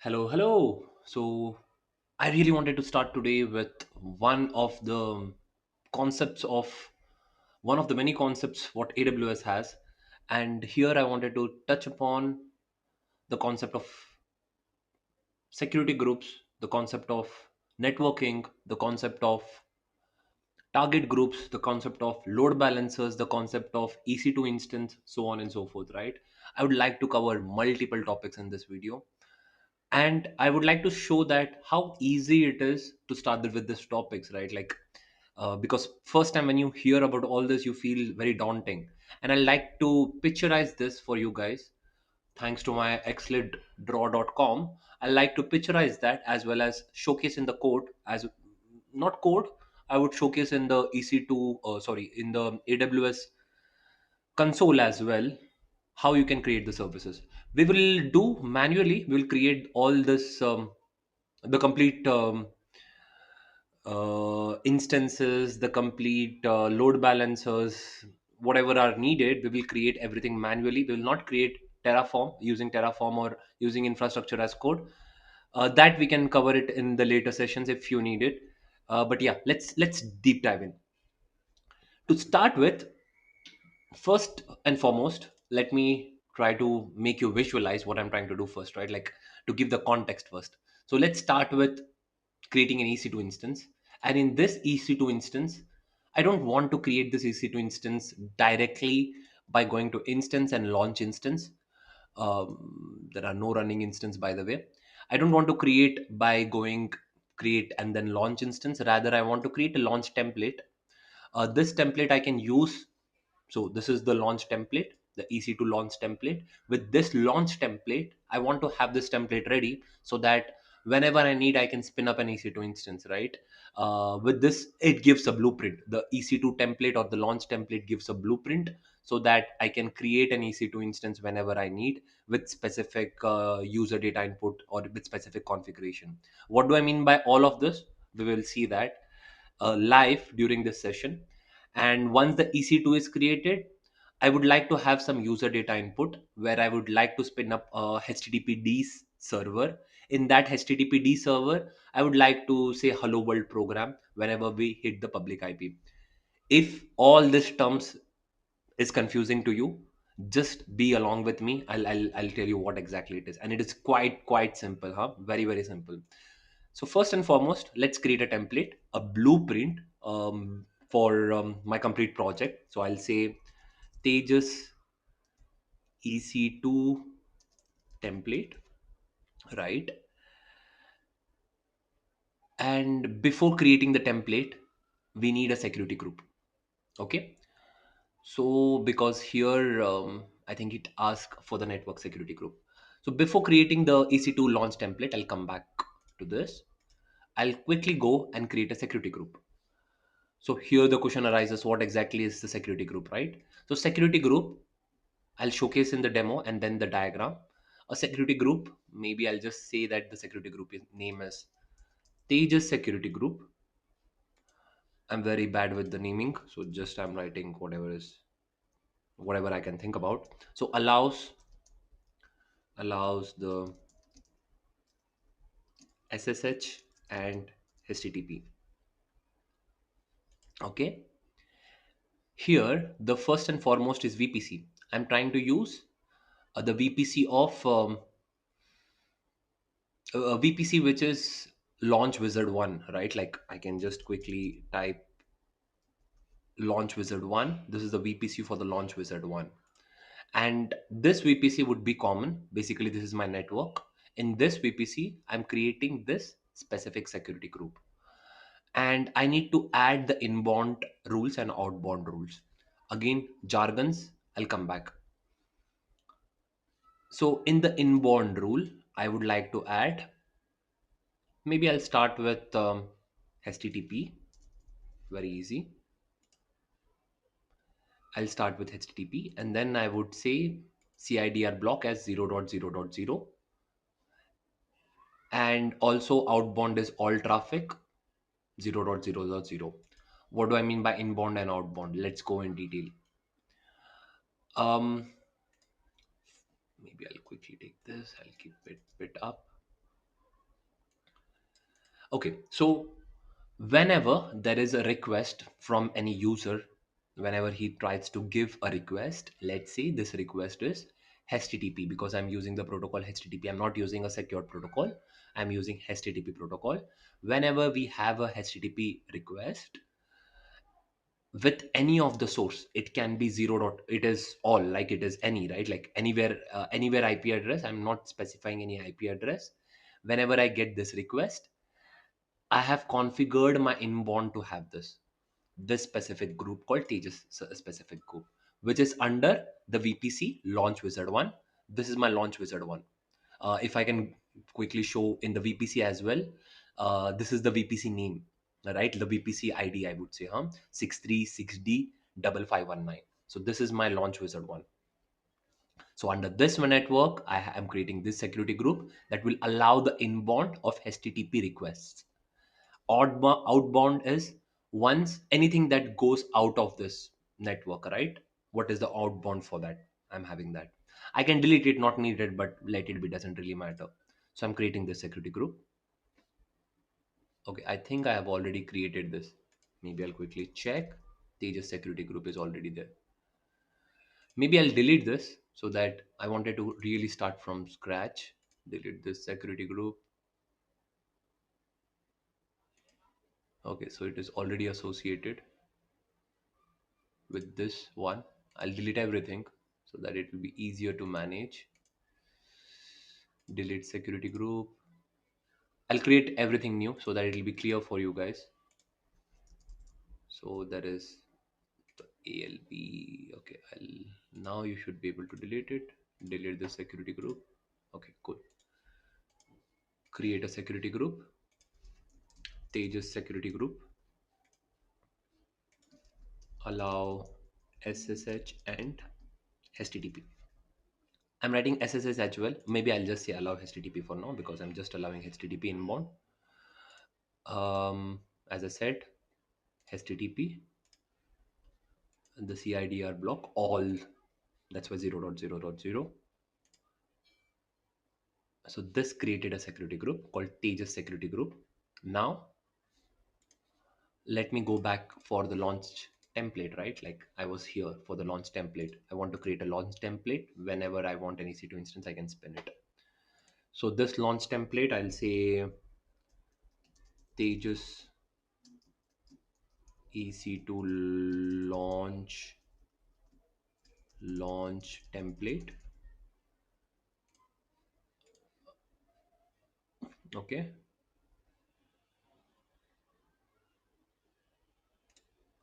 Hello, hello. I really wanted to start today with one of the concepts of one of the many concepts what AWS has. And here I wanted to touch upon the concept of security groups, the concept of networking, the concept of target groups, the concept of load balancers, the concept of EC2 instance, so on and so forth, right? I would like to cover multiple topics in this video, and I would like to show that how easy it is to start with these topics, right? Because first time when you hear about all this you feel very daunting, and I like to picturize this for you guys. Thanks to my excellent draw.com, I like to picturize that as well as showcase in the code, as not code, I would showcase in the EC2, sorry, in the AWS console as well, how you can create the services. We will do manually, we'll create all this, the complete instances, the complete load balancers, whatever are needed. We will create everything manually. We will not create Terraform or using infrastructure as code. That we can cover it in the later sessions if you need it. But yeah, let's deep dive in. To start with, first and foremost, let me try to make you visualize what I'm trying to do first, right? Like, to give the context first. So let's start with creating an EC2 instance. And in this EC2 instance, I don't want to create this EC2 instance directly by going to instance and launch instance. There are no running instance, by the way. I don't want to create by going create and then launch instance. Rather, I want to create a launch template. This template I can use. So this is the launch template, the EC2 launch template. With this launch template, I want to have this template ready so that whenever I need, I can spin up an EC2 instance, right? With this, it gives a blueprint. The EC2 template or the launch template gives a blueprint so that I can create an EC2 instance whenever I need, with specific user data input or with specific configuration. What do I mean by all of this? We will see that live during this session. And once the EC2 is created, I would like to have some user data input where I would like to spin up a HTTPD server. In that HTTPD server, I would like to say hello world program whenever we hit the public IP. If all these terms is confusing to you, just be along with me. I'll tell you what exactly it is, and it is quite simple, huh? Very simple. So first and foremost, let's create a template, a blueprint, for my complete project. So I'll say Tejas EC2 template, right? And before creating the template, we need a security group. Okay. So because here, I think it asks for the network security group. So before creating the EC2 launch template, I'll come back to this. I'll quickly go and create a security group. So here the question arises, what exactly is the security group, right? So security group, I'll showcase in the demo and then the diagram. A security group, maybe I'll just say that the security group name is Tejas Security Group. I'm very bad with the naming, so just I'm writing whatever I can think about. So allows the SSH and HTTP. Okay. Here, the first and foremost is VPC. I'm trying to use the VPC of VPC, which is Launch Wizard 1, right? Like, I can just quickly type Launch Wizard 1. This is the VPC for the Launch Wizard 1. And this VPC would be common. Basically, this is my network. In this VPC, I'm creating this specific security group. And I need to add the inbound rules and outbound rules. Again, jargons, I'll come back. So in the inbound rule, I would like to add, maybe I'll start with HTTP, very easy. I'll start with HTTP, and then I would say CIDR block as 0.0.0, and also outbound is all traffic 0.0.0. What do I mean by inbound and outbound? Let's go in detail. Um, Maybe I'll quickly take this. I'll keep it bit up. Okay, so whenever there is a request from any user, whenever he tries to give a request, let's say this request is HTTP, because I'm using the protocol HTTP. I'm not using a secure protocol. I'm using HTTP protocol. Whenever we have a HTTP request with any of the source, it can be zero dot, it is all, like it is any, right? Like anywhere IP address. I'm not specifying any IP address. Whenever I get this request, I have configured my inbound to have this specific group called Tejas specific group, which is under the VPC launch wizard one. This is my launch wizard one. If I can quickly show in the VPC as well, this is the VPC name, right? The VPC ID, I would say, 636D 5519. So this is my launch wizard one. So under this network, I am creating this security group that will allow the inbound of HTTP requests. Outbound is once anything that goes out of this network, right? What is the outbound for that? I'm having that. I can delete it, not needed, but let it be, doesn't really matter. So I'm creating this security group. Okay, I think I have already created this. Maybe I'll quickly check. Tejas security group is already there. Maybe I'll delete this, so that I wanted to really start from scratch. Delete this security group. Okay, so it is already associated with this one. I'll delete everything so that it will be easier to manage. Delete security group. I'll create everything new so that it will be clear for you guys. So there is the ALB. Okay, now you should be able to delete it. Delete the security group. Okay, cool. Create a security group. Tejas security group. Allow SSH and HTTP. I'm writing SSH as well. Maybe I'll just say allow HTTP for now, because I'm just allowing HTTP inbound. As I said, HTTP, the CIDR block, all, that's why 0.0.0. So this created a security group called Tejas security group. Now let me go back for the launch template, right? Like I was here for the launch template. I want to create a launch template. Whenever I want an EC2 instance, I can spin it. So this launch template, I'll say Tejas EC2 launch template. Okay,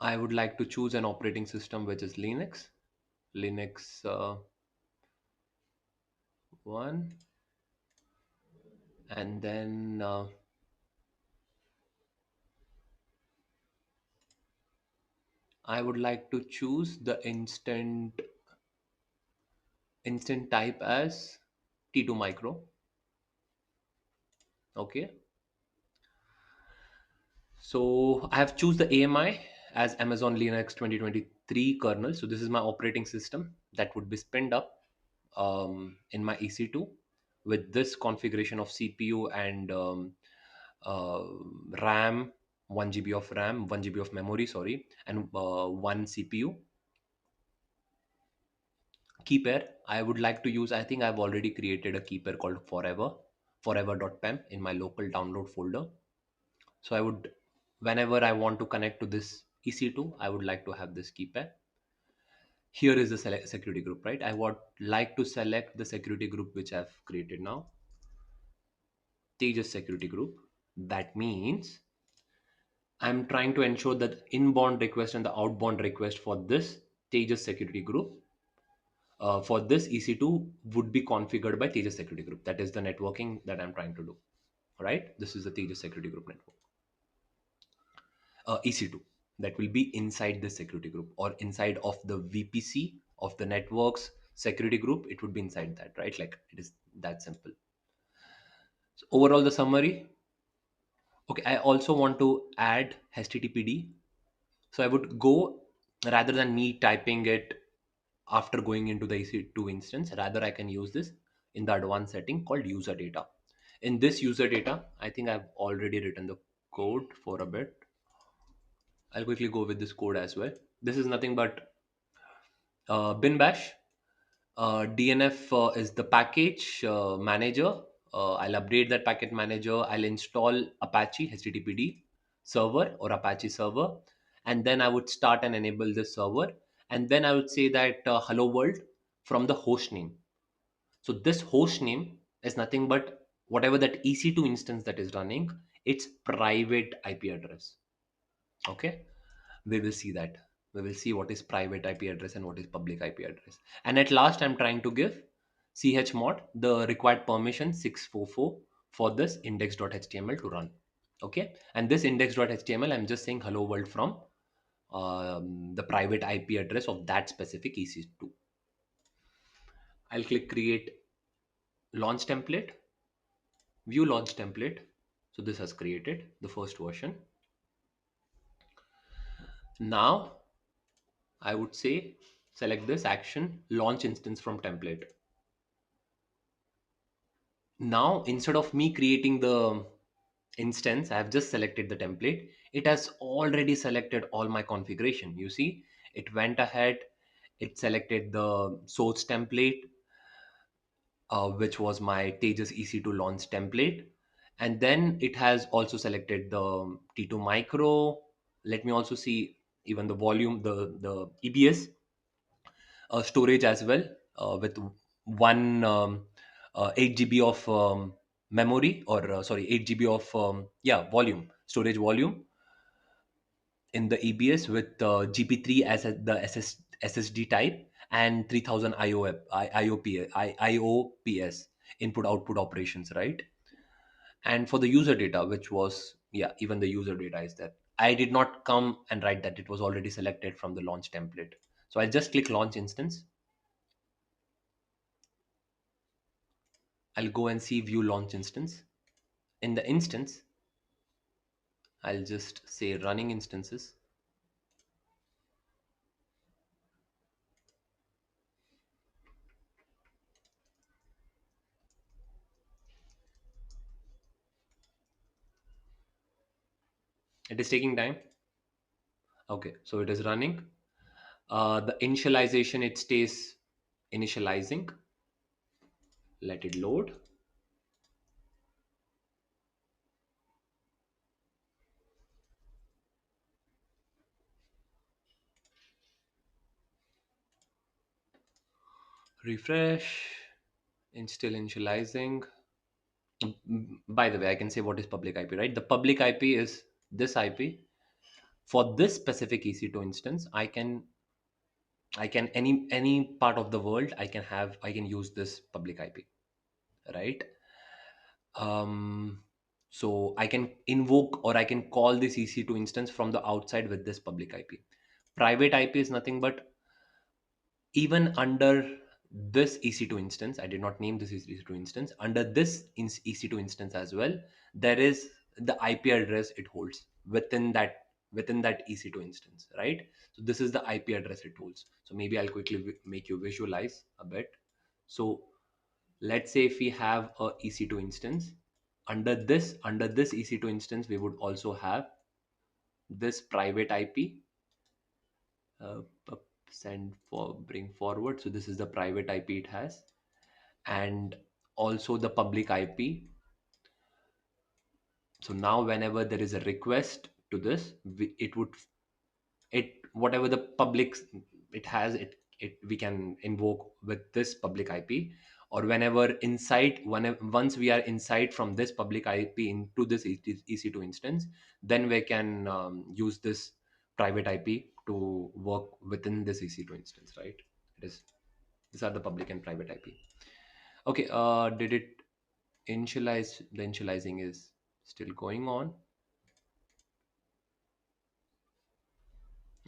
I would like to choose an operating system which is Linux one, and then I would like to choose the instant type as T2 micro. Okay, so I have choose the AMI as Amazon Linux 2023 kernel. So this is my operating system that would be spinned up in my EC2 with this configuration of CPU and uh, RAM, 1 GB of RAM, 1 GB of memory, sorry, and one CPU. Key pair, I would like to use, I think I've already created a key pair called forever.pem in my local download folder. So I would, whenever I want to connect to this EC2, I would like to have this key pair. Here is the select security group, right? I would like to select the security group which I've created now, Tejas security group. That means I'm trying to ensure that inbound request and the outbound request for this Tejas security group, for this EC2 would be configured by Tejas security group. That is the networking that I'm trying to do, right? This is the Tejas security group network, EC2, that will be inside the security group or inside of the VPC of the networks security group. It would be inside that, right? Like it is that simple. So overall, the summary. Okay, I also want to add HTTPD. So I would go, rather than me typing it after going into the EC2 instance, rather I can use this in the advanced setting called user data. In this user data, I think I've already written the code for a bit. I'll quickly go with this code as well. This is nothing but bin bash. DNF is the package manager. I'll update that packet manager. I'll install Apache HTTPD server or Apache server, and then I would start and enable this server. And then I would say that hello world from the host name. So this host name is nothing but whatever that EC2 instance that is running, its private IP address. Okay, we will see that. We will see what is private IP address and what is public IP address. And at last, I'm trying to give chmod the required permission 644 for this index.html to run. Okay, and this index.html, I'm just saying hello world from the private IP address of that specific EC2. I'll click create launch template, view launch template. So this has created the first version. Now I would say select this action, launch instance from template. Now instead of me creating the instance, I have just selected the template. It has already selected all my configuration. You see, it went ahead, it selected the source template, which was my Tejas EC2 launch template. And then it has also selected the T2 micro. Let me also see even the volume, the EBS storage as well, with one 8 GB of memory, or sorry, 8 GB of yeah, volume, storage volume in the EBS, with GP3 as the SSD type, and 3000 IOPS, input output operations, right? And for the user data, which was, yeah, even the user data is there. I did not come and write that, it was already selected from the launch template. So I just click launch instance. I'll go and see view launch instance. In the instance, I'll just say running instances. It is taking time. Okay, so it is running. The initialization, it stays initializing. Let it load. Refresh. It's still initializing. By the way, I can say what is public IP, right? The public IP is this IP. For this specific EC2 instance, I can any part of the world I can use this public IP, right? um, so I can invoke or I can call this EC2 instance from the outside with this public IP. Private IP is nothing but, even under this EC2 instance, I did not name this EC2 instance, under this EC2 instance as well, there is the IP address it holds within that EC2 instance, right? So this is the IP address it holds. So maybe I'll quickly make you visualize a bit. So let's say if we have a EC2 instance, under this EC2 instance, we would also have this private IP, uh, send for bring forward. So this is the private IP it has, and also the public IP. So now whenever there is a request to this, it would, it whatever the public it has, it we can invoke with this public IP. Or whenever once we are inside from this public IP into this EC2 instance, then we can use this private IP to work within this EC2 instance, right? It is, these are the public and private IP. Okay, did it initialize? The initializing is still going on.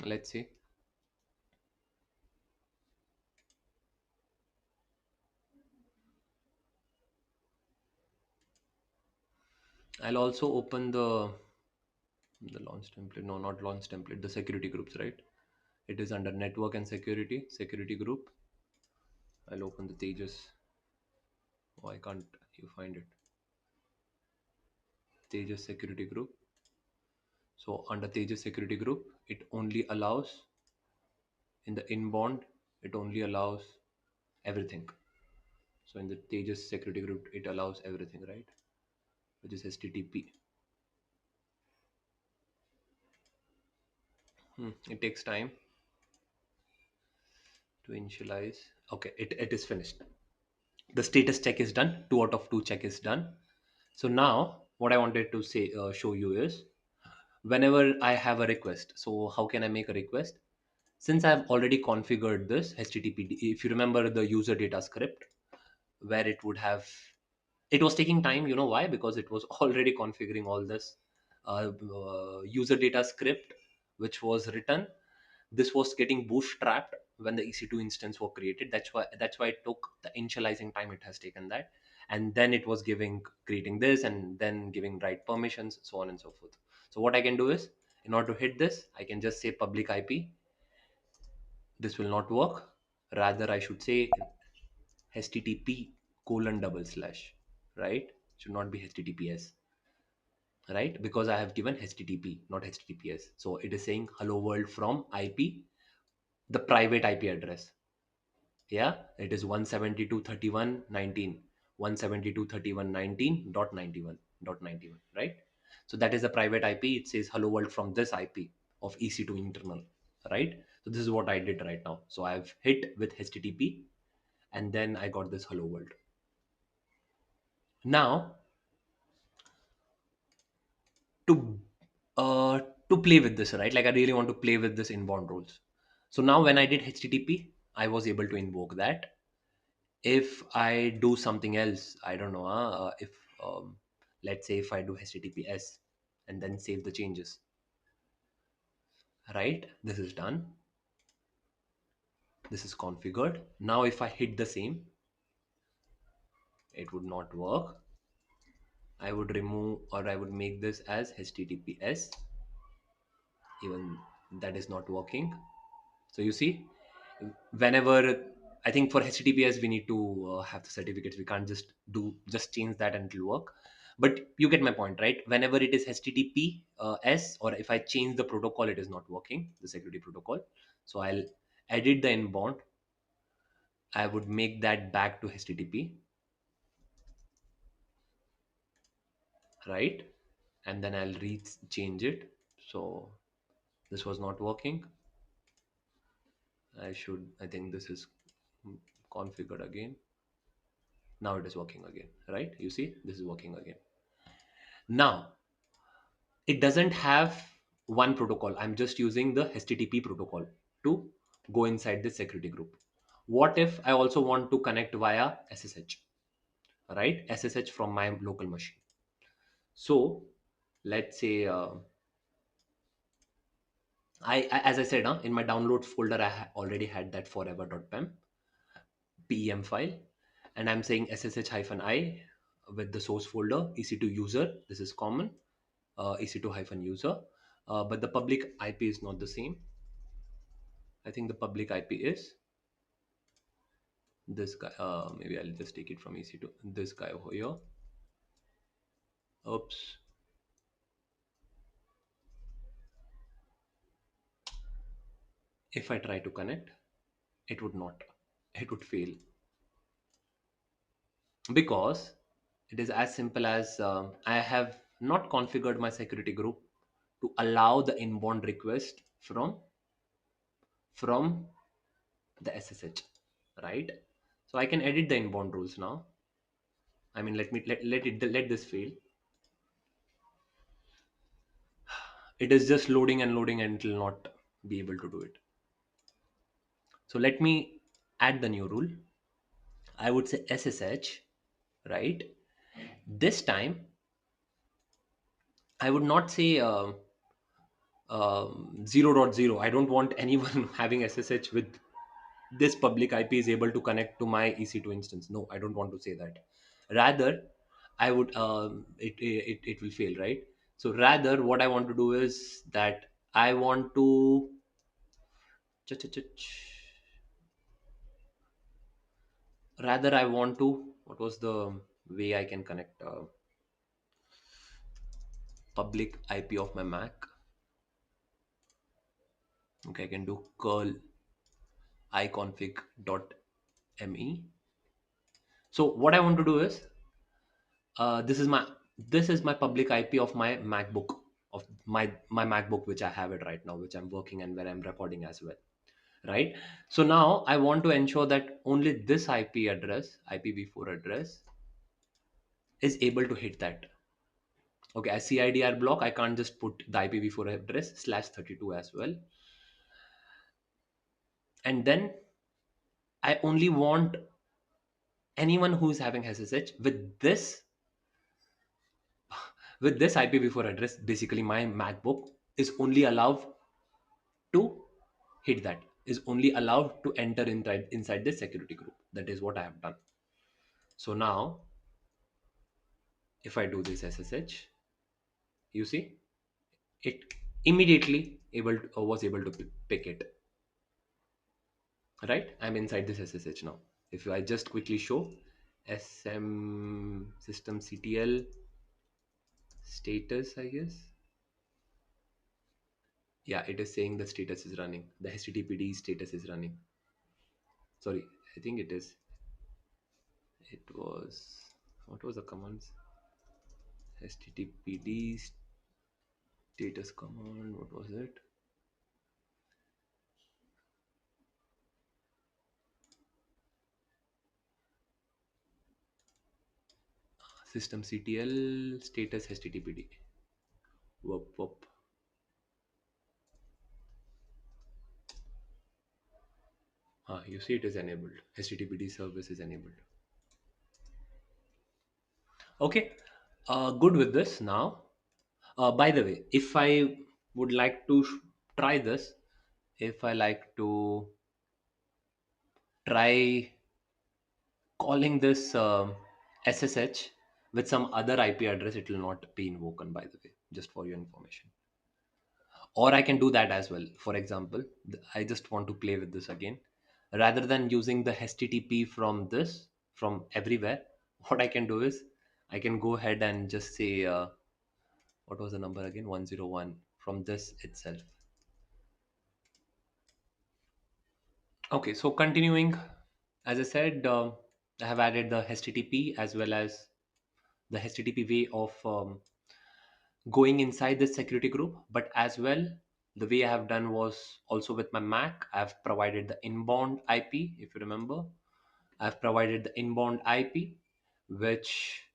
Let's see. I'll also open the launch template. No, not launch template, the security groups, right? It is under network and security group. I'll open the Tejas. Why can't you find it? Tejas security group. So under Tejas security group, it only allows in the inbound, it only allows everything. So in the Tejas security group, it allows everything, right? Which is HTTP. It takes time to initialize. Okay, it is finished. The status check is done. 2 out of 2 check is done. So now what I wanted to say, show you is whenever I have a request. So how can I make a request? Since I've already configured this HTTP, if you remember the user data script, where it would have, it was taking time. You know why? Because it was already configuring all this user data script which was written. This was getting bootstrapped when the EC2 instance were created. That's why it took the initializing time it has taken that. And then it was giving, creating this, and then giving right permissions, so on and so forth. So what I can do is, in order to hit this, I can just say public IP. This will not work. Rather, I should say HTTP colon double slash, right? Should not be HTTPS, right? Because I have given HTTP, not HTTPS. So it is saying hello world from IP, the private IP address. Yeah, it is 172.31.19, 172.31.19.91, right? So that is the private IP. It says hello world from this IP of EC2 internal, right? So this is what I did right now. So I've hit with HTTP, and then I got this hello world. Now to uh to play with this, right? Like I really want to play with this inbound rules. So now when I did HTTP, I was able to invoke that. If I do something else, I don't know, if let's say if I do HTTPS and then save the changes, right? This is done. This is configured. Now if I hit the same, it would not work. I would remove, or I would make this as HTTPS. Even that is not working. So you see, whenever, I think for HTTPS we need to have the certificates. We can't just change that and it'll work. But you get my point, right? Whenever it is HTTP S, or if I change the protocol, it is not working, the security protocol. So I'll edit the inbound. I would make that back to HTTP, right? And then I'll change it. So this was not working. I think this is configured again. Now it is working again, right? You see, this is working again. Now it doesn't have one protocol. I'm just using the HTTP protocol to go inside the security group. What if I also want to connect via SSH, right? SSH from my local machine. So let's say as I said, in my downloads folder, I already had that forever.pem file, and I'm saying ssh-i with the source folder EC2 user. This is common, EC2-user, but the public IP is not the same. I think the public IP is this guy. Maybe I'll just take it from EC2. This guy over here. Oops. If I try to connect, it would not. It would fail because it is as simple as I have not configured my security group to allow the inbound request from the SSH, right? So I can edit the inbound rules now. I mean, let this fail. It is just loading and loading, and it will not be able to do it. So let me add the new rule. I would say SSH, right? This time, I would not say 0.0. I don't want anyone having SSH with this public IP is able to connect to my EC2 instance. No, I don't want to say that. Rather, I would, it will fail, right? So rather, what I want to do is that I want to, what was the way I can connect? public IP of my Mac. Okay, I can do curl iconfig.me. So what I want to do is, this is my public IP of my MacBook, of my MacBook, which I have it right now, which I'm working and where I'm recording as well, right? So now I want to ensure that only this IP address, IPv4 address, is able to hit that. Okay, as CIDR block, I can't just put the IPv4 address /32 as well. And then I only want anyone who's having SSH with this IPv4 address. Basically, my MacBook is only allowed to hit that, is only allowed to enter inside this security group. That is what I have done. So now, if I do this SSH, you see, it immediately was able to pick it. Right? I'm inside this SSH now. If I just quickly show SM system CTL status, I guess. Yeah, it is saying the status is running. The HTTPD status is running. Sorry, I think it is. It was, what was the commands? HTTPD status command. What was it? System CTL status HTTPD. Whoop, whoop. You see, it is enabled. HTTPD service is enabled. Okay, good with this now. By the way, if I would like to try this, if I like to try calling this SSH with some other IP address, it will not be invoken, by the way, just for your information. Or I can do that as well. For example, I just want to play with this again. Rather than using the HTTP from this, from everywhere, what I can do is I can go ahead and just say, what was the number again? 101 from this itself. Okay, so continuing, as I said, I have added the HTTP as well as the HTTP way of going inside this security group. But as well, the way I have done was also with my Mac. I've provided the inbound IP, if you remember. I've provided the inbound IP, which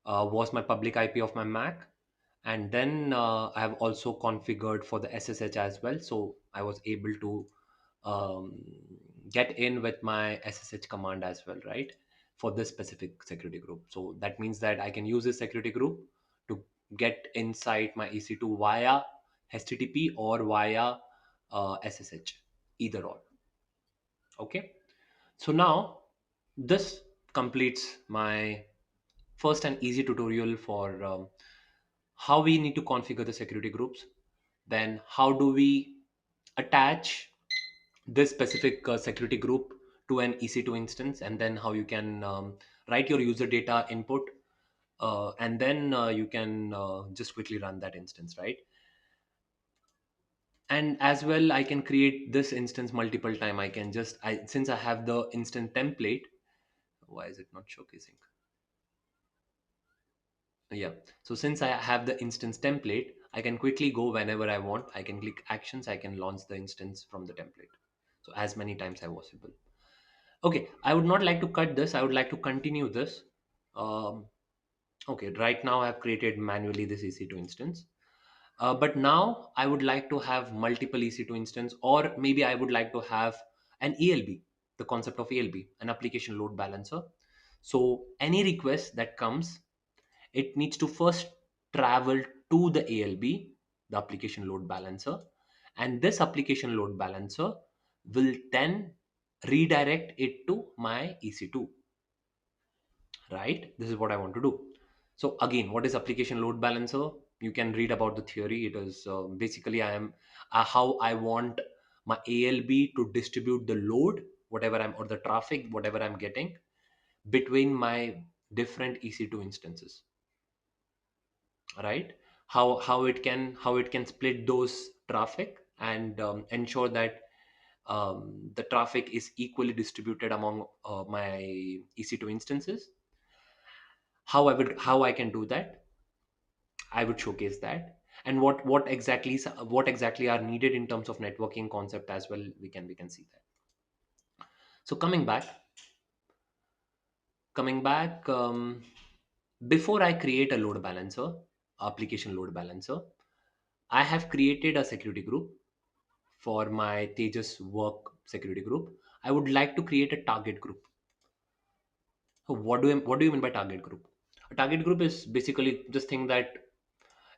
was my public IP of my Mac. And then I have also configured for the SSH as well. So I was able to um, get in with my SSH command as well, right? For this specific security group. So that means that I can use this security group to get inside my EC2 via HTTP or via SSH, either or. Okay. So now this completes my first and easy tutorial for how we need to configure the security groups. Then how do we attach this specific security group to an EC2 instance, and then how you can write your user data input, and then you can just quickly run that instance, right? And as well, I can create this instance multiple time. I can just, since I have the instant template, why is it not showcasing? Yeah, so since I have the instance template, I can quickly go whenever I want. I can click actions, I can launch the instance from the template, so as many times as possible. Okay, I would not like to cut this. I would like to continue this. Um, okay, right now I've created manually this EC2 instance. But now I would like to have multiple EC2 instance, or maybe I would like to have an ELB, the concept of ELB, an application load balancer. So any request that comes, it needs to first travel to the ALB, the application load balancer, and this application load balancer will then redirect it to my EC2, right? This is what I want to do. So again, what is application load balancer? You can read about the theory. It is basically I am how I want my ALB to distribute the load, whatever I'm, or the traffic, whatever I'm getting between my different EC2 instances, right? how it can split those traffic and ensure that the traffic is equally distributed among my EC2 instances. How I can do that, I would showcase that. And what exactly are needed in terms of networking concept as well, we can see that. So coming back, before I create a load balancer, application load balancer, I have created a security group for my Tejas work security group. I would like to create a target group. So what do you mean by target group? A target group is basically just think that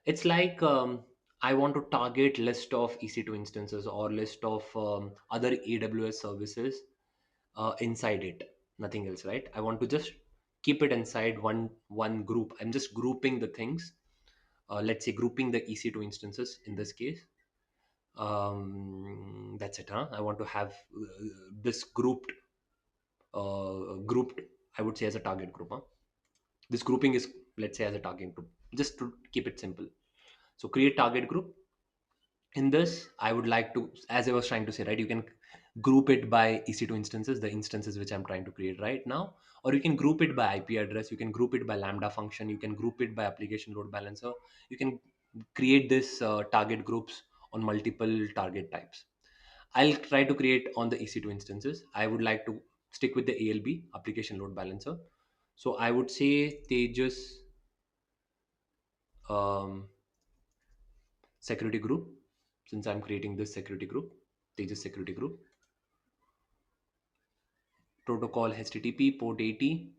it's like I want to target list of EC2 instances or list of other AWS services inside it, nothing else, right? I want to just keep it inside one group. I'm just grouping the things. Let's say grouping the EC2 instances in this case. That's it, huh? I want to have this grouped, I would say, as a target group, huh? This grouping is, let's say, as a target group, just to keep it simple. So create target group. In this, I would like to, as I was trying to say, right, you can group it by EC2 instances, the instances which I'm trying to create right now, or you can group it by IP address, you can group it by lambda function, you can group it by application load balancer. You can create this target groups on multiple target types. I'll try to create on the EC2 instances. I would like to stick with the ALB, application load balancer. So I would say Tejas um, security group. Since I'm creating this security group, Tejas security group, protocol HTTP port 80,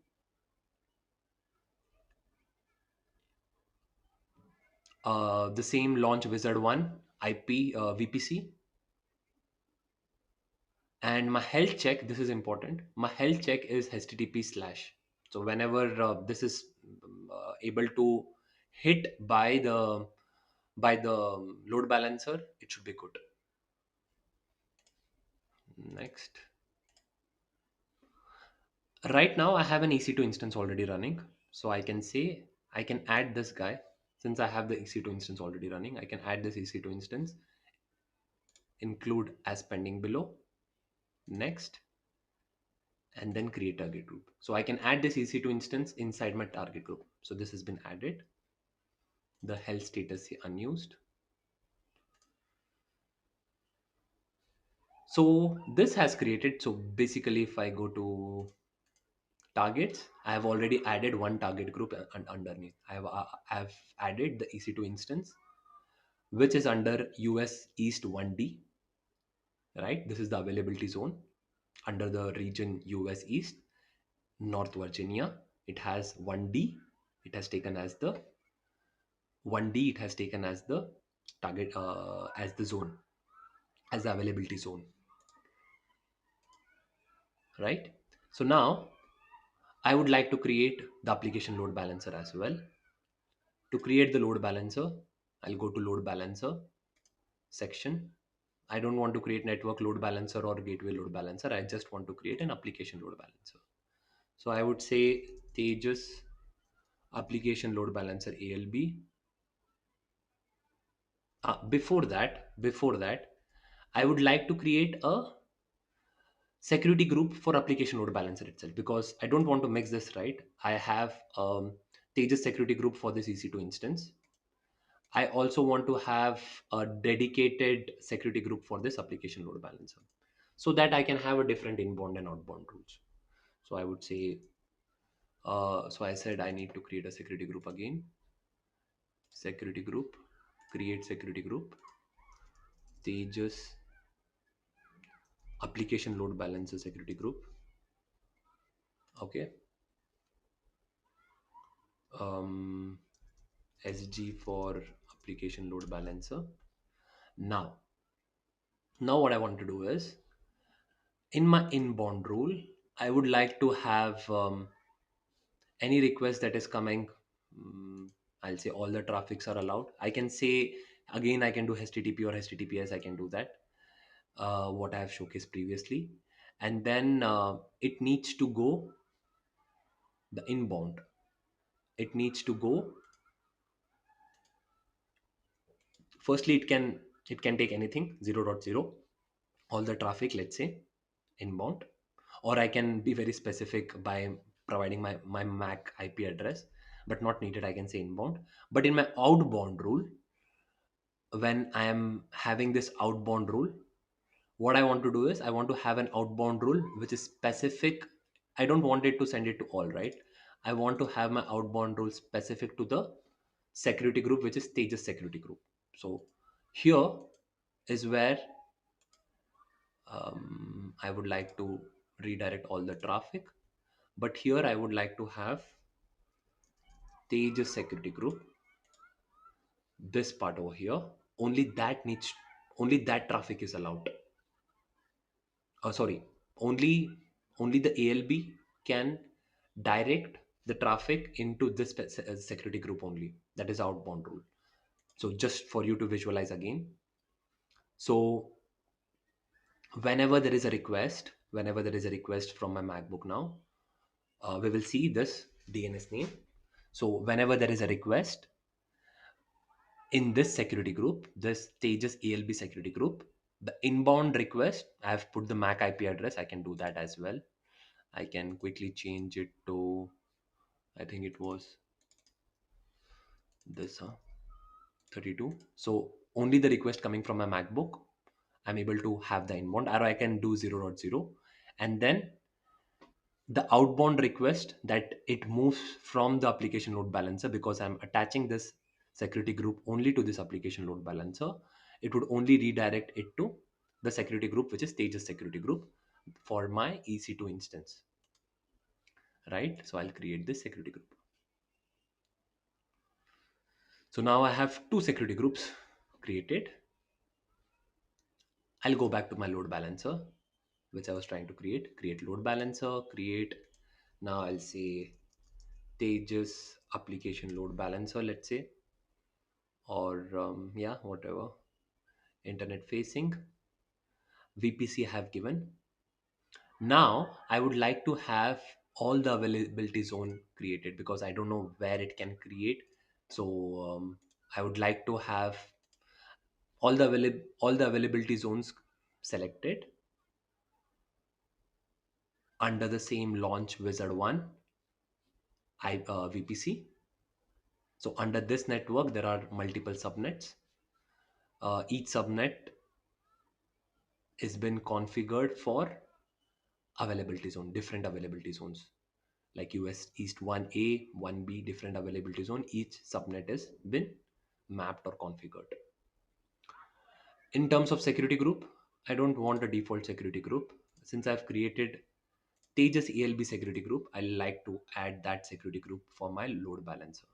the same launch wizard 1 IP VPC, and my health check. This is important. My health check is HTTP slash. So whenever this is able to hit by the load balancer, it should be good. Next, right now I have an EC2 instance already running, so I can say I can add this guy. Since I have the EC2 instance already running, I can add this EC2 instance, include as pending below, next, and then create target group. So I can add this EC2 instance inside my target group. So this has been added. The health status here unused. So this has created. So basically, if I go to targets, I have already added one target group underneath. I have added the EC2 instance, which is under US East 1D, right? This is the availability zone under the region US East, North Virginia. It has 1D. It has taken as the 1D. It has taken as the target, as the zone, as the availability zone, right? So now I would like to create the application load balancer as well. To create the load balancer, I'll go to load balancer section. I don't want to create network load balancer or gateway load balancer. I just want to create an application load balancer. So I would say Tejas application load balancer ALB. Before that, I would like to create a security group for application load balancer itself, because I don't want to mix this, right? I have Tejas security group for this EC2 instance. I also want to have a dedicated security group for this application load balancer, so that I can have a different inbound and outbound rules. So I would say, so I said I need to create a security group again. Security group, create security group, Tejas application load balancer security group. Okay. Um, SG for application load balancer. Now, now what I want to do is, in my inbound rule, I would like to have any request that is coming. mm, I'll say all the traffics are allowed. I can say again, I can do HTTP or HTTPS. I can do that. What I have showcased previously, and then it needs to go the inbound. It needs to go Firstly, it can take anything, 0.0, all the traffic, let's say inbound, or I can be very specific by providing my MAC IP address, but not needed, I can say inbound. But in my outbound rule, when I am having this outbound rule, what I want to do is I want to have an outbound rule which is specific. I don't want it to send it to all, right? I want to have my outbound rule specific to the security group, which is Tejas security group. So here is where I would like to redirect all the traffic, but here I would like to have Tejas security group, this part over here. Only that needs, only that traffic is allowed. Sorry, only only the ALB can direct the traffic into this security group only. That is outbound rule. So just for you to visualize again. So whenever there is a request from my MacBook now, we will see this DNS name. So whenever there is a request in this security group, this Tejas ALB security group, the inbound request, I have put the MAC IP address. I can do that as well. I can quickly change it to, I think it was this 32. So only the request coming from my MacBook, I'm able to have the inbound, or I can do 0.0. And then the outbound request, that it moves from the application load balancer, because I'm attaching this security group only to this application load balancer. It would only redirect it to the security group, which is Tejas security group, for my EC2 instance, right? So I'll create this security group. So now I have two security groups created. I'll go back to my load balancer, which I was trying to create load balancer, create. Now I'll say Tejas application load balancer, let's say, or yeah, whatever, internet facing VPC I have given. Now I would like to have all the availability zone created, because I don't know where it can create. So I would like to have all the availability zones selected under the same launch wizard one VPC. So under this network, there are multiple subnets. Each subnet is been configured for availability zone, different availability zones, like US East 1A, 1B, different availability zone. Each subnet has been mapped or configured. In terms of security group, I don't want a default security group. Since I've created Tejas ALB security group, I like to add that security group for my load balancer.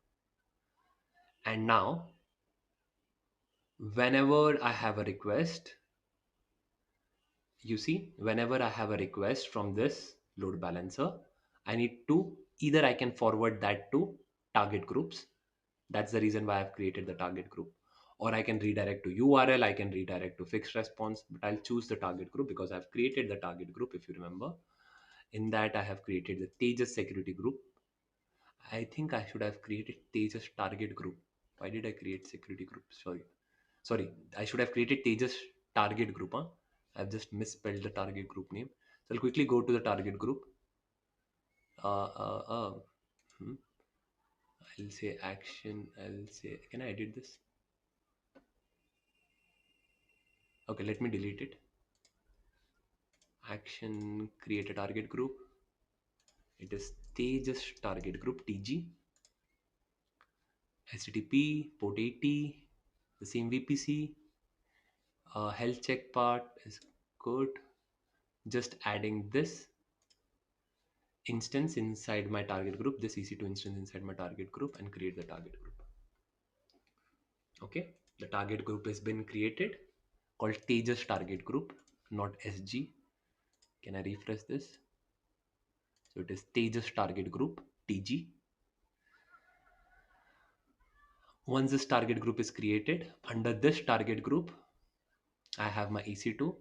And now, whenever I have a request, you see, whenever I have a request from this load balancer, I need to, either I can forward that to target groups. That's the reason why I've created the target group. Or I can redirect to URL, I can redirect to fixed response, but I'll choose the target group because I've created the target group. If you remember, in that I have created the Tejas security group. I think I should have created Tejas target group. Why did I create security group? Sorry, I should have created Tejas target group. Huh? I've just misspelled the target group name. So I'll quickly go to the target group. Uh, uh, uh, hmm. I'll say action. I'll say, can I edit this? Okay, let me delete it. Action, create a target group. It is Tejas target group, TG. HTTP, port 80, the same VPC. Health check part is good. Just adding this instance inside my target group, this EC2 instance inside my target group, and create the target group. Okay, the target group has been created, called Tejas target group, not SG. Can I refresh this? So it is Tejas target group, TG. Once this target group is created, under this target group, I have my EC2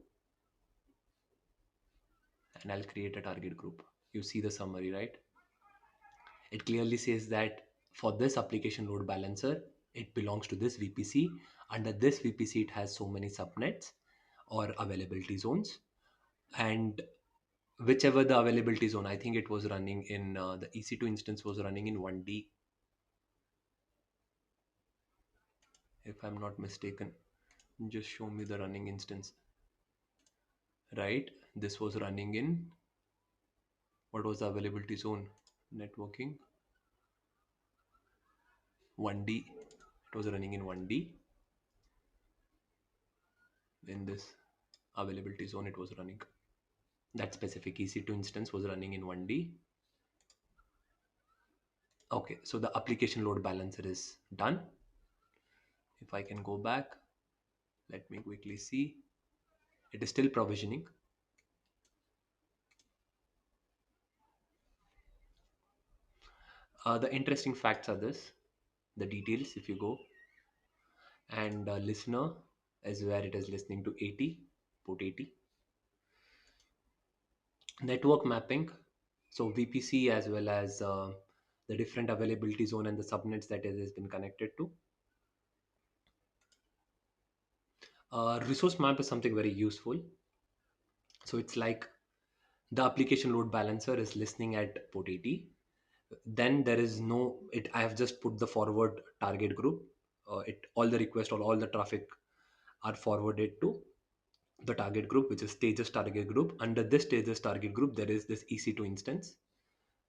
and I'll create a target group. You see the summary, right? It clearly says that for this application load balancer, It belongs to this VPC. Under this VPC, it has so many subnets or availability zones. And whichever the availability zone, I think it was running in the EC2 instance was running in 1D, if I'm not mistaken. Just show me the running instance. Right? This was running in, what was the availability zone? Networking 1D. It was running in 1D. In this availability zone, it was running. That specific EC2 instance was running in 1D. Okay, so the application load balancer is done. If I can go back, let me quickly see. It is still provisioning. The interesting facts are this, the details. If you go and listener is where it is listening to 80, port 80. Network mapping, so VPC as well as the different availability zone and the subnets that it has been connected to. Resource map is something very useful. So it's like the application load balancer is listening at port 80. Then there is no it. I have just put the forward target group. It all the request or all the traffic are forwarded to the target group, which is stages target group. Under this stages target group, there is this EC2 instance.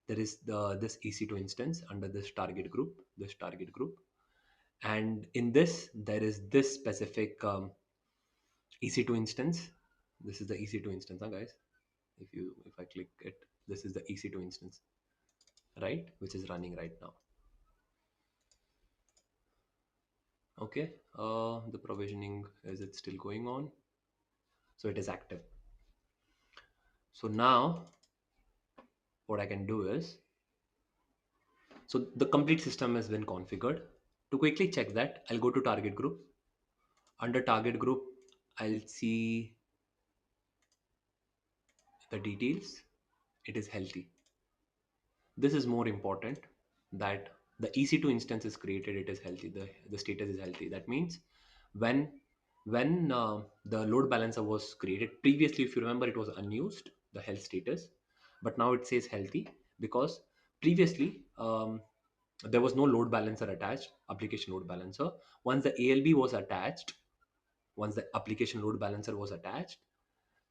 There is this EC2 instance under this target group, and in this there is this specific EC2 instance. This is the EC2 instance, huh, guys. If I click it, this is the EC2 instance, right, which is running right now. Okay, the provisioning, is it still going on? So it is active. So now what I can do is, so the complete system has been configured. To quickly check that, I'll go to target group. Under target group, I'll see the details. It is healthy. This is more important, that the EC2 instance is created, it is healthy, the status is healthy. That means when the load balancer was created previously, if you remember, it was unused, the health status, but now it says healthy because previously there was no load balancer attached, application load balancer. Once the ALB was attached, once the application load balancer was attached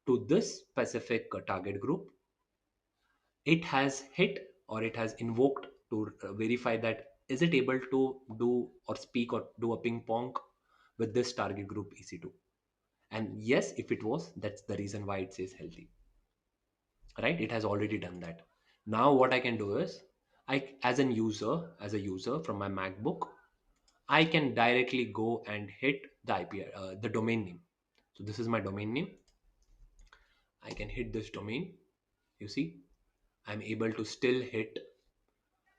to this specific target group, it has hit or it has invoked to verify that is it able to do or speak or do a ping pong with this target group EC2. And yes, if it was, that's the reason why it says healthy, right? It has already done that. Now what I can do is, I as a user from my MacBook, I can directly go and hit the IP, the domain name. So this is my domain name. I can hit this domain. You see, I'm able to still hit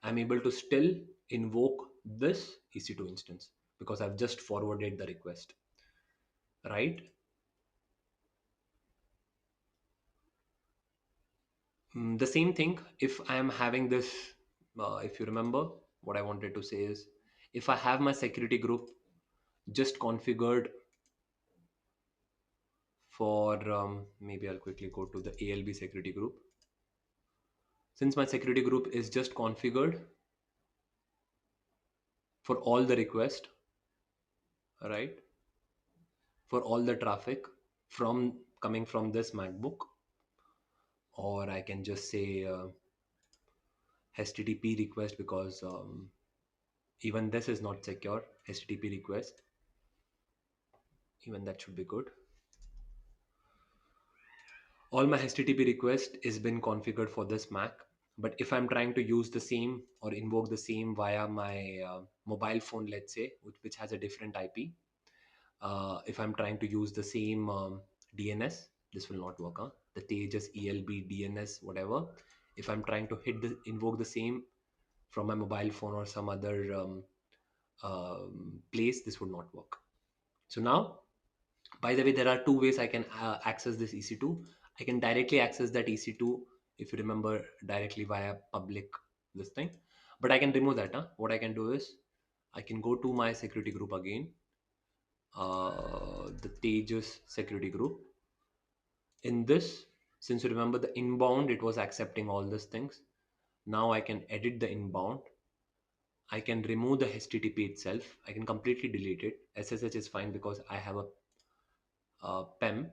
I'm able to still invoke this EC2 instance because I've just forwarded the request, right? The same thing, if I am having this, if you remember, what I wanted to say is, if I have my security group just configured for, maybe I'll quickly go to the ALB security group. Since my security group is just configured for all the request, right? For all the traffic from coming from this MacBook, or I can just say HTTP request, because even this is not secure. HTTP request, even that should be good. All my HTTP request is been configured for this Mac. But if I'm trying to use the same or invoke the same via my mobile phone, let's say, which has a different IP, if I'm trying to use the same DNS, this will not work. Huh? The Tejas ELB DNS, whatever. If I'm trying to invoke the same from my mobile phone or some other place, this would not work. So now, by the way, there are two ways I can access this EC2. I can directly access that EC2, if you remember, directly via public this thing. But I can remove that. Huh? What I can do is, I can go to my security group again, the Tejas security group. In this, since you remember the inbound, it was accepting all these things. Now I can edit the inbound. I can remove the HTTP itself. I can completely delete it. SSH is fine because I have a PEM,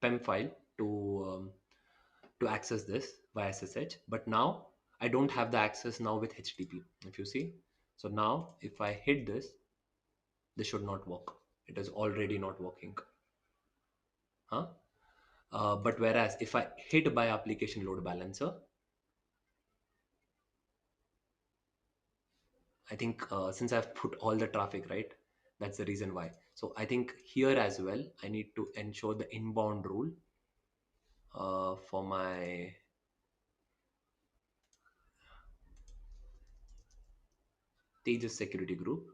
PEM file to access this via SSH. But now I don't have the access now with HTTP. If you see, so now if I hit this should not work. It is already not working. Huh? But whereas if I hit by application load balancer, I think since I've put all the traffic, right, that's the reason why. So I think here as well, I need to ensure the inbound rule for my Tejas security group.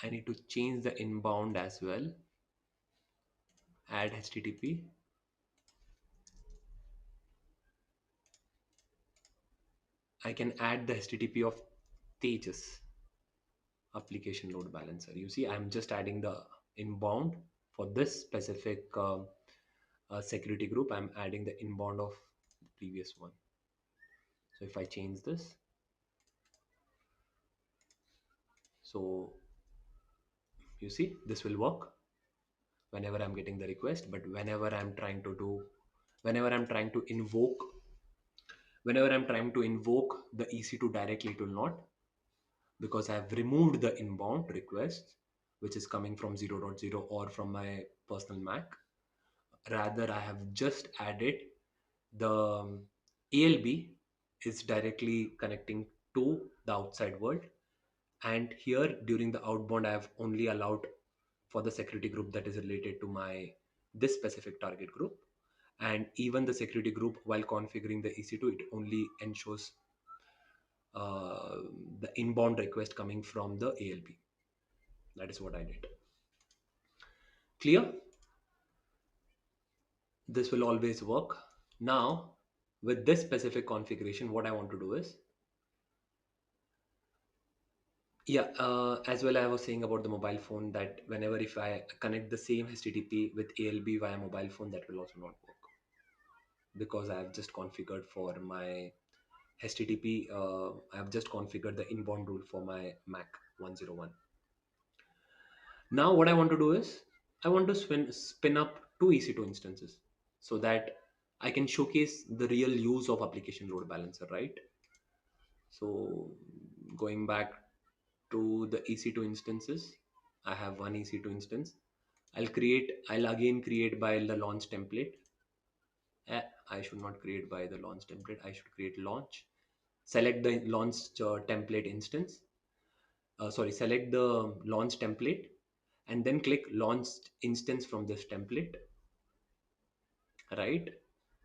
I need to change the inbound as well. Add HTTP. I can add the HTTP of Tejas application load balancer. You see, I'm just adding the inbound for this specific security group. I'm adding the inbound of the previous one. So if I change this, so you see, this will work whenever I'm getting the request. But whenever I'm trying to invoke, whenever I'm trying to invoke the EC2 directly, it will not, because I have removed the inbound request, which is coming from 0.0 or from my personal Mac. Rather, I have just added the ALB is directly connecting to the outside world. And here during the outbound, I have only allowed for the security group that is related to my this specific target group. And even the security group, while configuring the EC2, it only ensures uh, the inbound request coming from the ALB. That is what I did. Clear? This will always work. Now, with this specific configuration, what I want to do is, yeah, as well I was saying about the mobile phone, that whenever if I connect the same HTTP with ALB via mobile phone, that will also not work because I have just configured for my HTTP. I have just configured the inbound rule for my Mac 101. Now what I want to do is I want to spin up two EC2 instances so that I can showcase the real use of application load balancer, right? So going back to the EC2 instances, I have one EC2 instance. I'll again create by the launch template. I should not create by the launch template. I should create launch. Select the launch template instance. Select the launch template and then click launch instance from this template, right?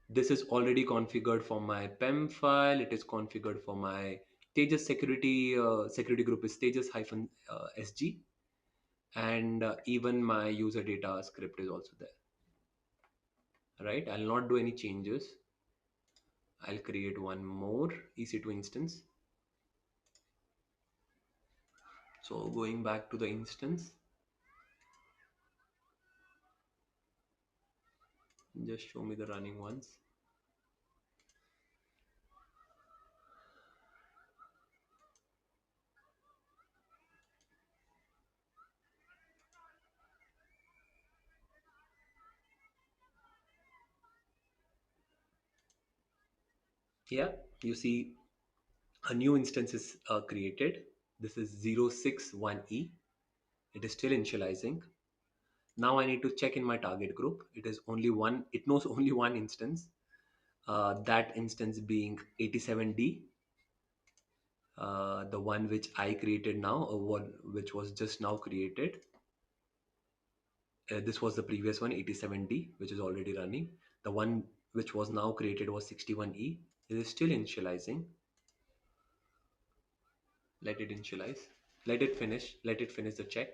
This is already configured for my PEM file. It is configured for my Tejas security group is Tejas hyphen SG, and even my user data script is also there, right? I'll not do any changes. I'll create one more EC2 instance. So going back to the instance, just show me the running ones. Yeah, you see a new instance is created. This is 061E. It is still initializing. Now I need to check in my target group. It is only one, it knows only one instance. That instance being 87D, the one which I created now, or one which was just now created. This was the previous one, 87D, which is already running. The one which was now created was 61E. It is still initializing. Let it initialize. Let it finish. Let it finish the check.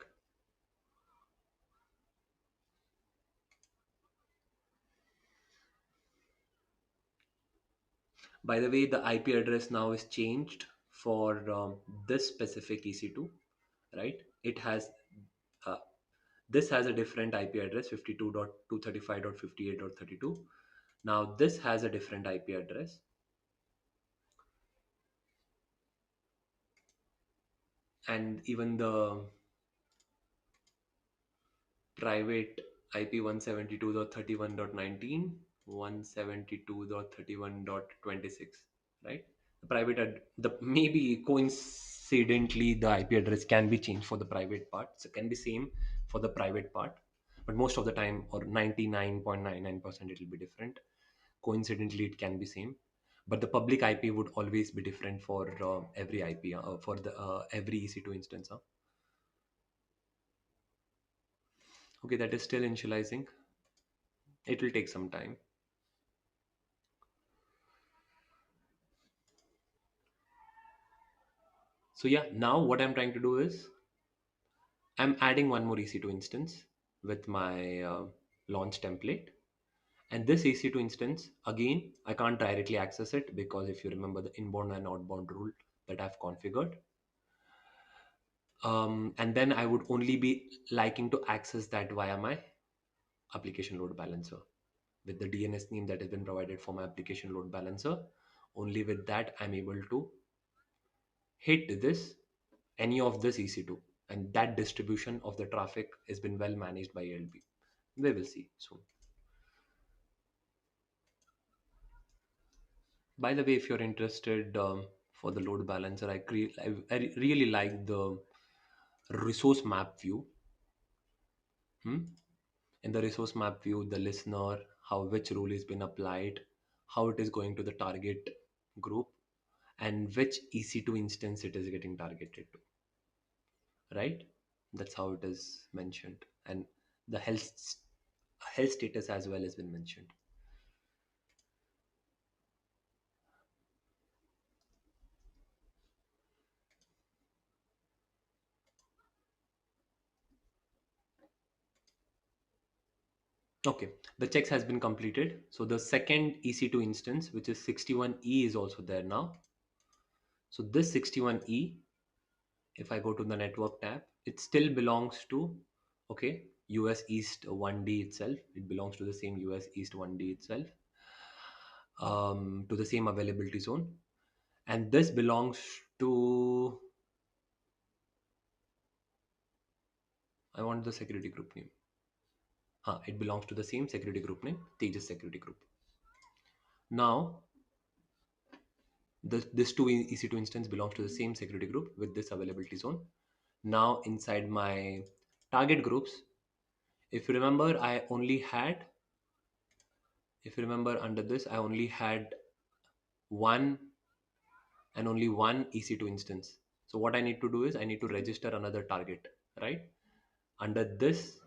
By the way, the IP address now is changed for this specific EC2, right? It has uh, this has a different IP address, 52.235.58.32. Now this has a different IP address, and even the private IP 172.31.19, 172.31.26, right? The private the maybe coincidentally the IP address can be changed for the private part, so it can be same for the private part, but most of the time, or 99.99%, it will be different. Coincidentally, it can be same, but the public IP would always be different for every IP, for the every EC2 instance. Huh? Okay, that is still initializing. It will take some time. So yeah, now what I'm trying to do is I'm adding one more EC2 instance with my launch template. And this EC2 instance, again, I can't directly access it because if you remember the inbound and outbound rule that I've configured, and then I would only be liking to access that via my application load balancer with the DNS name that has been provided for my application load balancer. Only with that, I'm able to hit this any of this EC2, and that distribution of the traffic has been well managed by ALB. We will see soon. By the way, if you're interested for the load balancer, I really like the resource map view. Hmm? In the resource map view, the listener, how which rule is been applied, how it is going to the target group, and which EC2 instance it is getting targeted to, right? That's how it is mentioned, and the health status as well has been mentioned. Okay, the checks has been completed. So the second EC2 instance, which is 61E, is also there now. So this 61E, if I go to the network tab, it still belongs to, okay, US East 1D itself. It belongs to the same US East 1D itself, to the same availability zone. And this belongs to, I want the security group name. It belongs to the same security group name, Tejas Security Group. Now, this two EC2 instance belongs to the same security group with this availability zone. Now, inside my target groups, if you remember, if you remember under this, I only had one and only one EC2 instance. So what I need to do is I need to register another target, right? Under this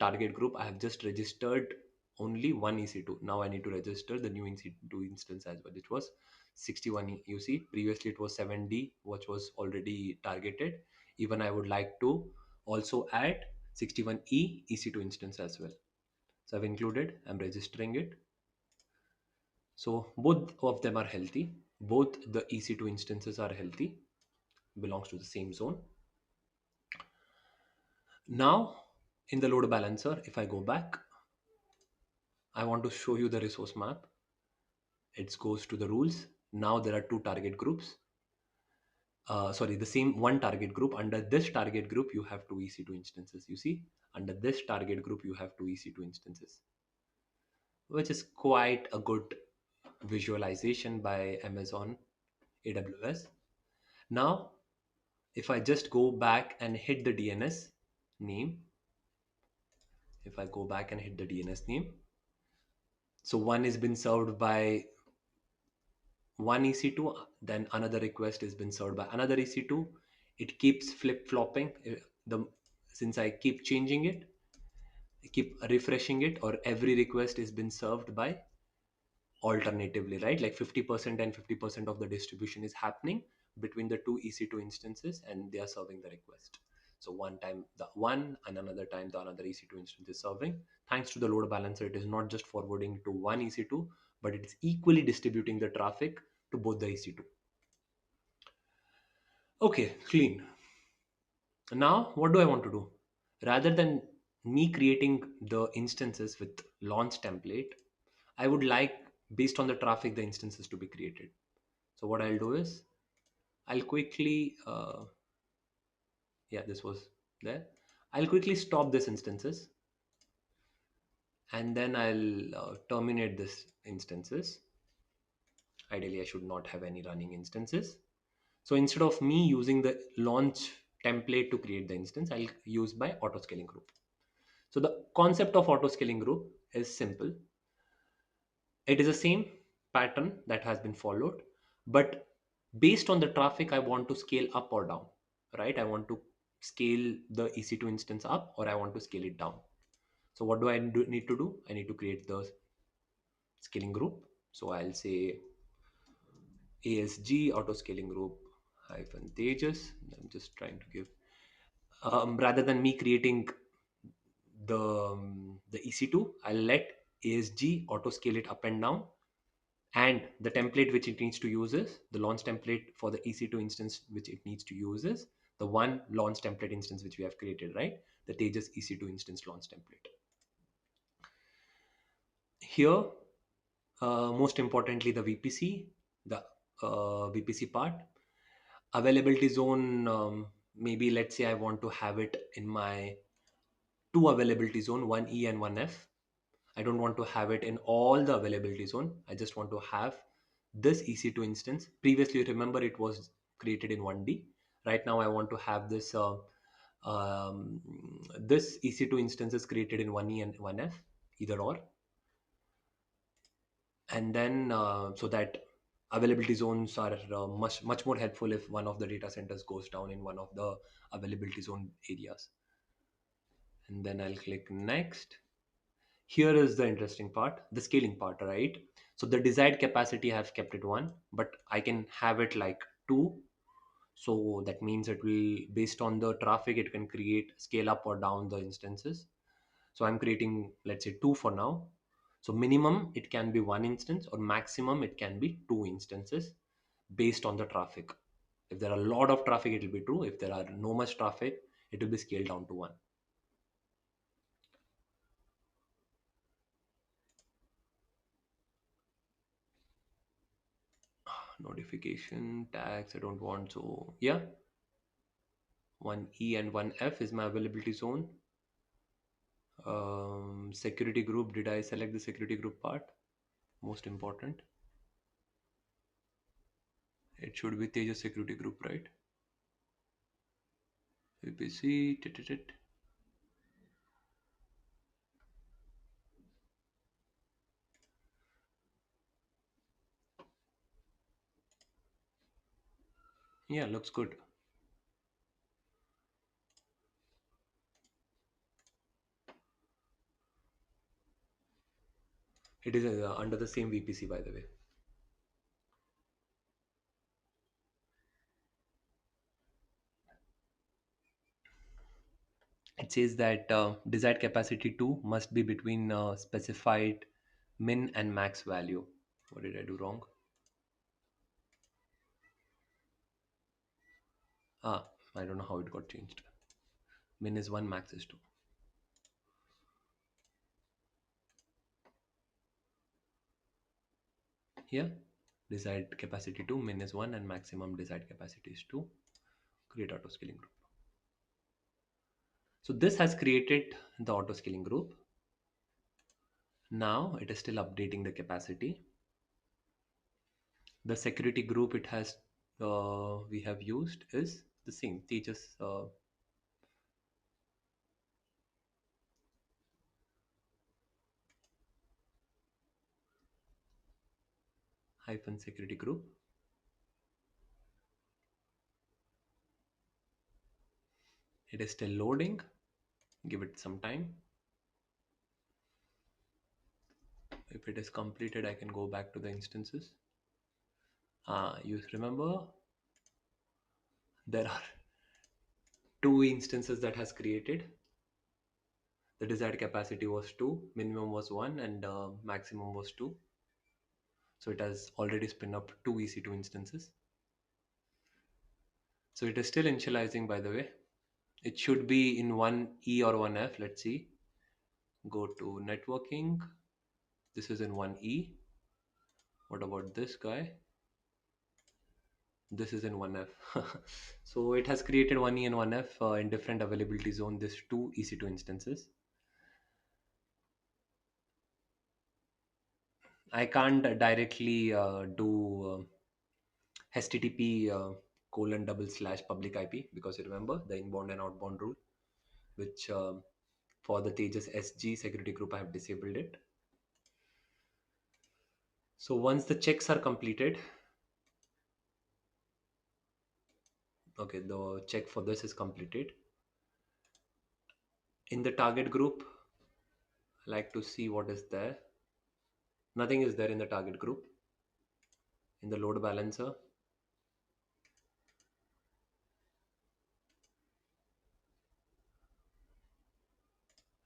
target group, I have just registered only one EC2. Now I need to register the new EC2 instance as well, which was 61. You see, previously it was 7D, which was already targeted. Even I would like to also add 61E EC2 instance as well. So I've included, I'm registering it. So both of them are healthy. Both the EC2 instances are healthy, belongs to the same zone. Now in the load balancer, if I go back, I want to show you the resource map. It goes to the rules. Now there are two target groups. Sorry, the same one target group. Under this target group, you have two EC2 instances. You see, under this target group, you have two EC2 instances, which is quite a good visualization by Amazon AWS. Now, if I just go back and hit the DNS name, if I go back and hit the DNS name, so one has been served by one EC2, then another request has been served by another EC2. It keeps flip flopping. The Since I keep changing it, I keep refreshing it, or every request has been served by alternatively, right? Like 50% and 50% of the distribution is happening between the two EC2 instances, and they are serving the request. So one time the one, and another time the another EC2 instance is serving. Thanks to the load balancer, it is not just forwarding to one EC2, but it is equally distributing the traffic to both the EC2. Okay, clean. Now, what do I want to do? Rather than me creating the instances with launch template, I would like, based on the traffic, the instances to be created. So what I'll do is I'll quickly, yeah, this was there. I'll quickly stop this instances, and then I'll terminate this instances. Ideally, I should not have any running instances. So instead of me using the launch template to create the instance, I'll use my auto scaling group. So the concept of auto scaling group is simple. It is the same pattern that has been followed, but based on the traffic, I want to scale up or down, right? I want to scale the EC2 instance up, or I want to scale it down. So what do need to do? I need to create the scaling group. So I'll say ASG auto scaling group hyphen Tejas. I'm just trying to give, rather than me creating the EC2, I'll let ASG auto scale it up and down. And the template which it needs to use is the launch template for the EC2 instance, which it needs to use is the one launch template instance which we have created, right? The Tejas EC2 instance launch template. Here, most importantly, the VPC, the VPC part, availability zone. Maybe let's say I want to have it in my two availability zone, one E and one F. I don't want to have it in all the availability zone. I just want to have this EC2 instance. Previously, remember it was created in 1D. Right now, I want to have um, this EC2 instance is created in 1E and 1F, either or. And then so that availability zones are much more helpful if one of the data centers goes down in one of the availability zone areas. And then I'll click next. Here is the interesting part, the scaling part, right? So the desired capacity I have kept it one, but I can have it like two. So that means it will, based on the traffic, it can create scale up or down the instances. So I'm creating, let's say, two for now. So minimum it can be one instance, or maximum it can be two instances based on the traffic. If there are a lot of traffic, it will be two. If there are no much traffic, it will be scaled down to one. Notification tags I don't want. So yeah, one E and one F is my availability zone. Security group, did I select the security group part? Most important, it should be Tejas security group, right? VPC, yeah, looks good. It is under the same VPC, by the way. It says that desired capacity 2 must be between specified min and max value. What did I do wrong? Ah, I don't know how it got changed. Min is 1, max is 2. Here, desired capacity 2, min is 1, and maximum desired capacity is 2. Create auto scaling group. So this has created the auto scaling group. Now it is still updating the capacity. The security group it has we have used is the same. Tejas hyphen security group. It is still loading. Give it some time. If it is completed, I can go back to the instances. You remember there are two instances that has created. The desired capacity was 2, minimum was 1, and maximum was 2. So it has already spin up two EC2 instances. So it is still initializing, by the way. It should be in one E or one F. Let's see. Go to networking. This is in one E. What about this guy? This is in one F. So it has created one E and one F in different availability zone. This two EC2 instances. I can't directly do HTTP colon double slash public IP, because you remember the inbound and outbound rule, which for the Tejas SG security group I have disabled it. So once the checks are completed, okay, the check for this is completed. In the target group, I like to see what is there. Nothing is there in the target group. In the load balancer,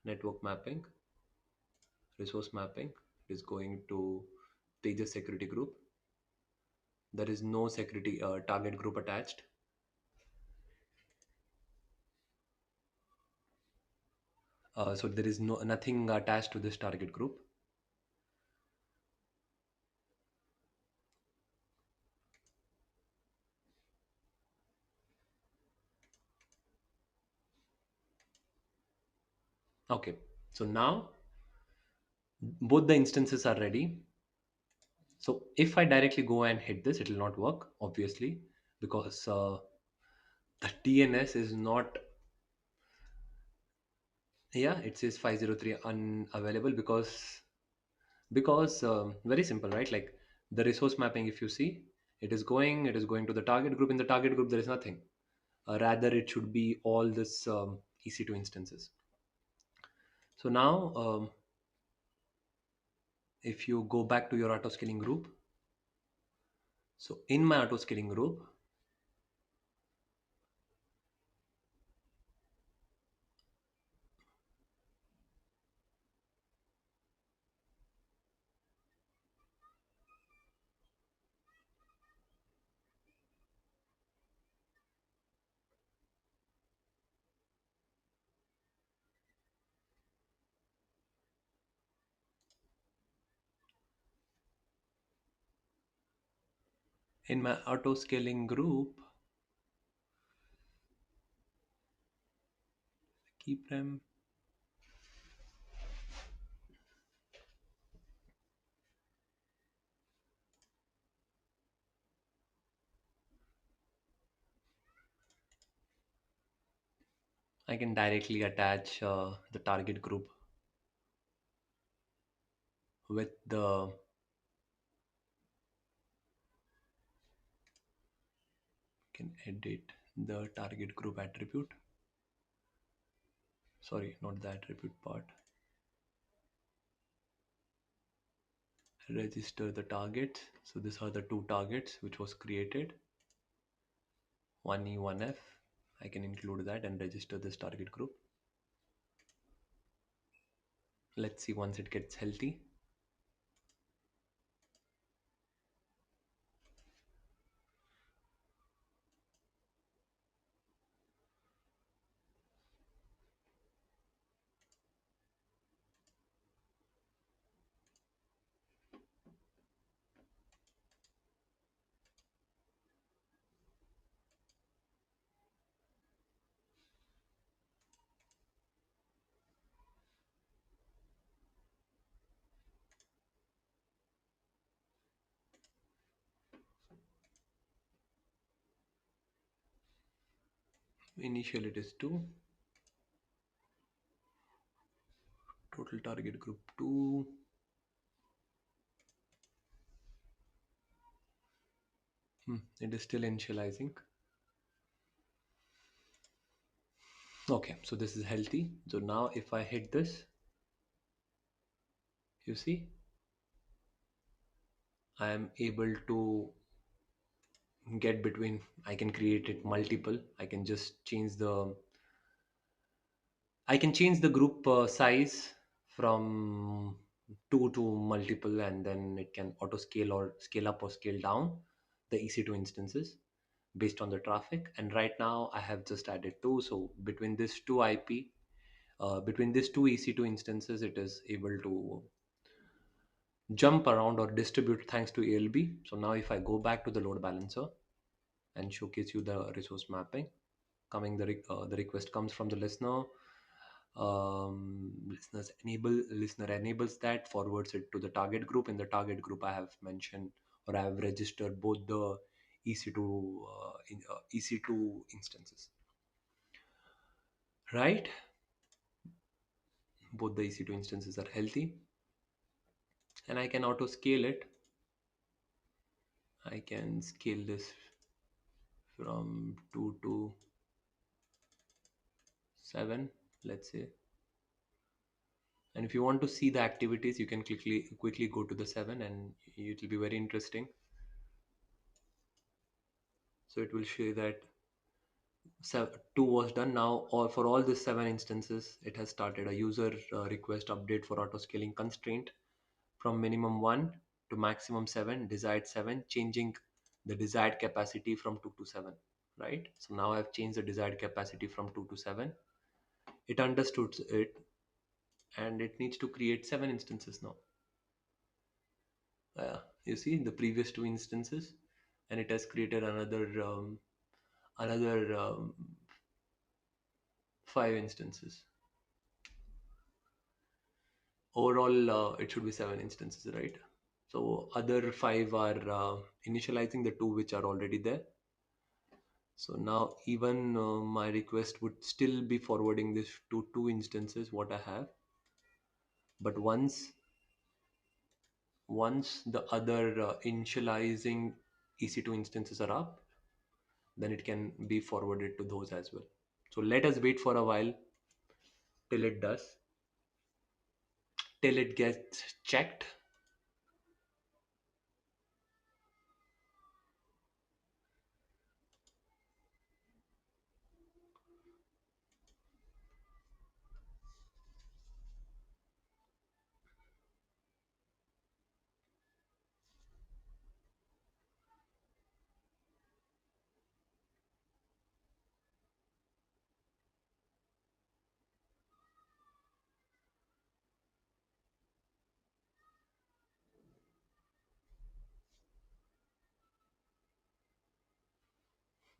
network mapping, resource mapping, it is going to Tejas security group. There is no security target group attached. So there is nothing attached to this target group. Okay, so now both the instances are ready. So if I directly go and hit this, it will not work, obviously, because the DNS is not. Yeah, it says 503 unavailable because very simple, right? Like the resource mapping, if you see, it is going to the target group. In the target group, there is nothing. Rather, it should be all this EC2 instances. So now, if you go back to your auto scaling group, so in my auto scaling group, in my auto scaling group, keep them. I can directly attach the target group with the can edit the target group attribute. Sorry, not the attribute part. Register the targets. So these are the two targets which was created. 1E, 1F. I can include that and register this target group. Let's see once it gets healthy. Initial it is 2. Total target group 2. It is still initializing. Okay, so this is healthy. So now if I hit this, you see, I am able to get between. I can create it multiple. I can change the group size from two to multiple, and then it can auto scale or scale up or scale down the EC2 instances based on the traffic. And right now I have just added two. So between these two IP, between these two EC2 instances, it is able to jump around or distribute thanks to ALB. So now if I go back to the load balancer and showcase you the resource mapping, the request comes from the listener. Listener enables that, forwards it to the target group. In the target group, I have mentioned, or I have registered both the EC2 instances, right? Both the EC2 instances are healthy, and I can auto scale it. I can scale this from 2 to 7, let's say. And if you want to see the activities, you can quickly go to the 7, and it will be very interesting. So it will show that 2 was done now, or for all these 7 instances, it has started a user request update for auto scaling constraint from minimum 1 to maximum 7, desired 7, changing the desired capacity from 2 to 7, right? So now I've changed the desired capacity from 2 to 7. It understood it, and it needs to create 7 instances now. You see the previous 2 instances, and it has created another 5 instances. Overall, it should be 7 instances, right? So other 5 are initializing the 2 which are already there. So now even my request would still be forwarding this to 2 instances what I have. But once the other initializing EC2 instances are up, then it can be forwarded to those as well. So let us wait for a while till it does, till it gets checked.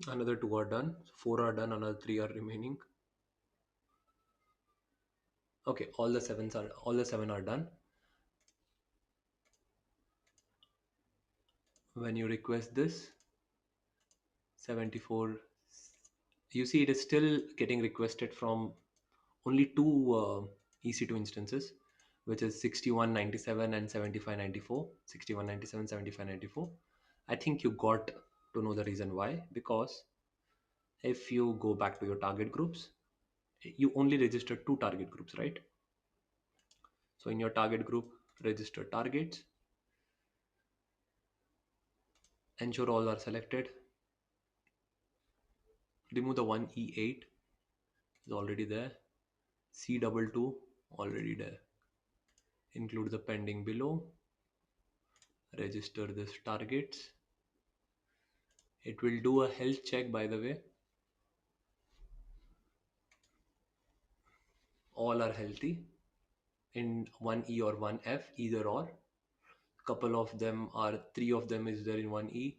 Another 2 are done, 4 are done, another 3 are remaining. Okay, all the 7 are done. When you request this 74, you see it is still getting requested from only two EC2 instances, which is 6197 and 7594. 6197, 7594. I think you got to know the reason why. Because if you go back to your target groups, you only registered 2 target groups, right? So in your target group, register targets, ensure all are selected, remove the one E8 is already there, C22 already there, include the pending below, register this targets. It will do a health check, by the way. All are healthy in 1E or 1F, either or. Couple of them are, 3 of them is there in 1E.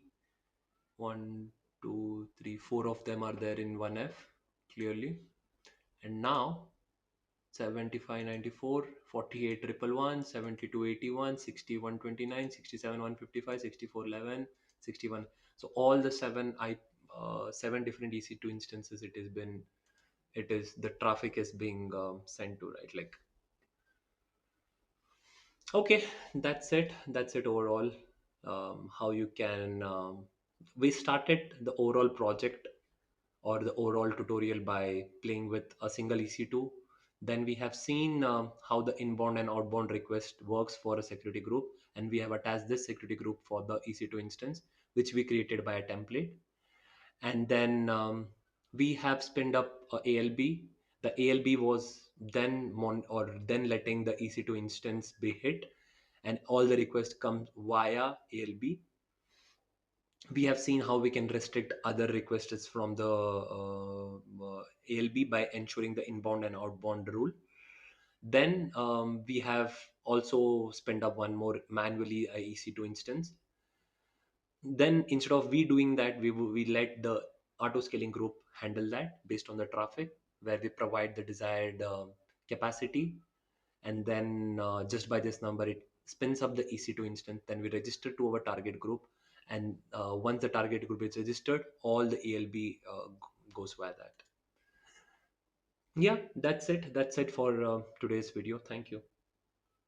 1, 2, 3, 4 of them are there in 1F, clearly. And now 7594, 48 111, 72 81, 60 129, 67 155, 64 11, 61. So all the 7 different EC2 instances, it is the traffic is being sent to, right? Like, okay, that's it overall. How you can We started the overall project or the overall tutorial by playing with a single EC2. Then we have seen how the inbound and outbound request works for a security group, and we have attached this security group for the EC2 instance, which we created by a template. And then we have spinned up a ALB The ALB was then letting the EC2 instance be hit, and all the requests come via ALB. We have seen how we can restrict other requests from the ALB by ensuring the inbound and outbound rule. Then we have also spent up one more manually a EC2 instance. Then instead of we doing that, we let the auto scaling group handle that based on the traffic, where we provide the desired capacity, and then just by this number it spins up the EC2 instance. Then we register to our target group, and once the target group is registered, all the ALB goes via that. Yeah, that's it for today's video. Thank you.